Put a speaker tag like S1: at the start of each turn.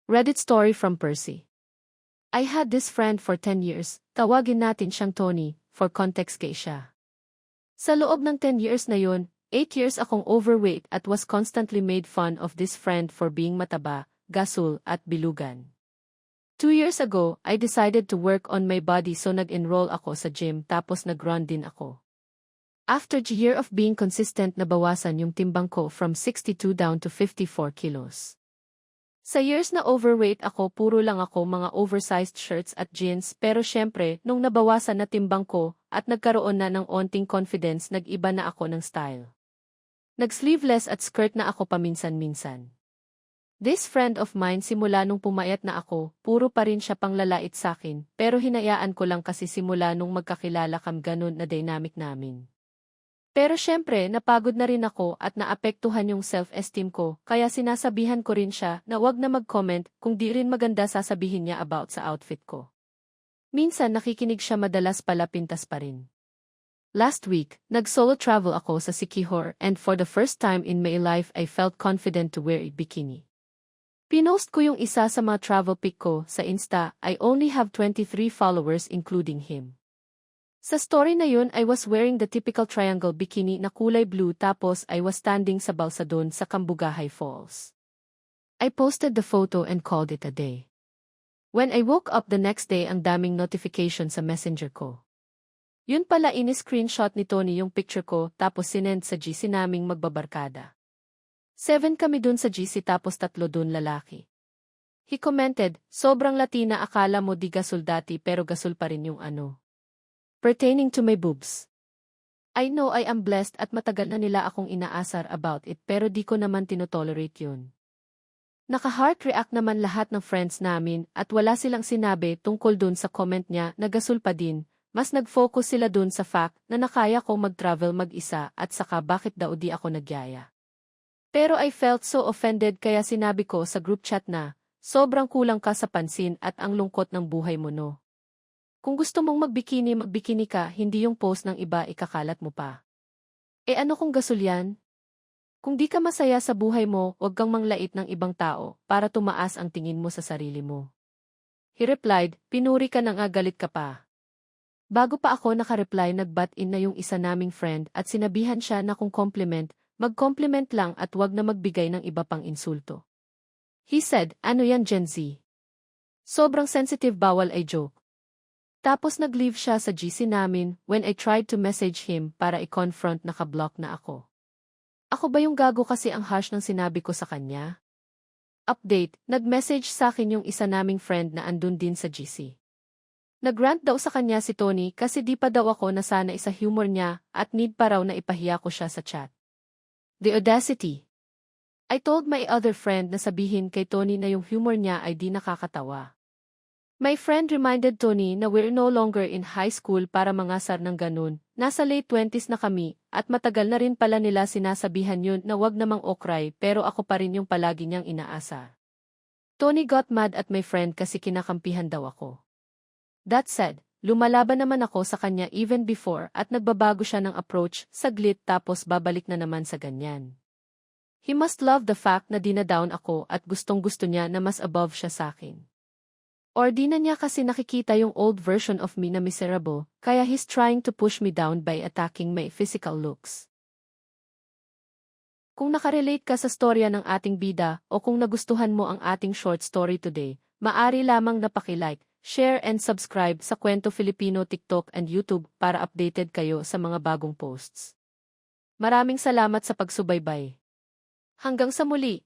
S1: Reddit story from Percy. I had this friend for 10 years, tawagin natin siyang Tony, for context kay siya. Sa loob ng 10 years na yun, 8 years akong overweight at was constantly made fun of this friend for being mataba, gasul, at bilugan. 2 years ago, I decided to work on my body so nag-enroll ako sa gym tapos nag-run din ako. After a year of being consistent nabawasan yung timbang ko from 62 down to 54 kilos. Sa years na overweight ako puro lang ako mga oversized shirts at jeans pero syempre nung nabawasan na timbang ko at nagkaroon na ng onting confidence nag-iba na ako ng style. Nag-sleeveless at skirt na ako paminsan-minsan. This friend of mine simula nung pumayat na ako, puro pa rin siya panglalait sakin pero hinayaan ko lang kasi simula nung magkakilala kami ganun na dynamic namin. Pero syempre, napagod na rin ako at naapektuhan yung self-esteem ko, kaya sinasabihan ko rin siya na wag na mag-comment kung di rin maganda sasabihin niya about sa outfit ko. Minsan nakikinig siya madalas pala pintas pa rin. Last week, nag-solo travel ako sa Siquijor and for the first time in my life I felt confident to wear a bikini. Pinost ko yung isa sa mga travel pic ko sa Insta, I only have 23 followers including him. Sa story na yun I was wearing the typical triangle bikini na kulay blue tapos I was standing sa Balsadon sa Cambugahay Falls. I posted the photo and called it a day. When I woke up the next day ang daming notification sa messenger ko. Yun pala ini-screenshot ni Tony yung picture ko tapos sinend sa GC naming magbabarkada. 7 kami dun sa GC tapos 3 dun lalaki. He commented, sobrang Latina akala mo di gasul dati pero gasul pa rin yung ano. Pertaining to my boobs. I know I am blessed at matagal na nila akong inaasar about it pero di ko naman tinotolerate yun. Naka-heart react naman lahat ng friends namin at wala silang sinabi tungkol dun sa comment niya na gasul pa din, mas nag-focus sila dun sa fact na nakaya ko mag-travel mag-isa at saka bakit daw di ako nagyaya. Pero I felt so offended kaya sinabi ko sa group chat na, sobrang kulang ka sa pansin at ang lungkot ng buhay mo no. Kung gusto mong magbikini ka, hindi yung post ng iba ikakalat mo pa. E ano kung gasul yan? Kung di ka masaya sa buhay mo, huwag kang manglait ng ibang tao para tumaas ang tingin mo sa sarili mo. He replied, pinuri ka nang galit ka pa. Bago pa ako nakareply nag-butt in na yung isa naming friend at sinabihan siya na kung compliment, mag-compliment lang at wag na magbigay ng iba pang insulto. He said, ano yan Gen Z? Sobrang sensitive bawal ay joke. Tapos nag-leave siya sa GC namin when I tried to message him para i-confront naka-block na ako. Ako ba yung gago kasi ang harsh ng sinabi ko sa kanya? Update, nag-message sa akin yung isa naming friend na andun din sa GC. Nag-rant daw sa kanya si Tony kasi di pa daw ako nasanay sa humor niya at need pa raw na ipahiya ko siya sa chat. The audacity. I told my other friend na sabihin kay Tony na yung humor niya ay di nakakatawa. My friend reminded Tony na we're no longer in high school para mangasar ng ganun, nasa late 20s na kami, at matagal na rin pala nila sinasabihan yun na wag namang okray pero ako pa rin yung palagi niyang inaasar. Tony got mad at my friend kasi kinakampihan daw ako. That said, lumalaban naman ako sa kanya even before at nagbabago siya ng approach, saglit tapos babalik na naman sa ganyan. He must love the fact na dinadown ako at gustong-gusto niya na mas above siya sa akin. Or di na niya kasi nakikita yung old version of me na miserable, kaya he's trying to push me down by attacking my physical looks. Kung nakarelate ka sa storya ng ating bida o kung nagustuhan mo ang ating short story today, maari lamang na paki-like, share and subscribe sa Kwento Filipino TikTok and YouTube para updated kayo sa mga bagong posts. Maraming salamat sa pagsubaybay. Hanggang sa muli!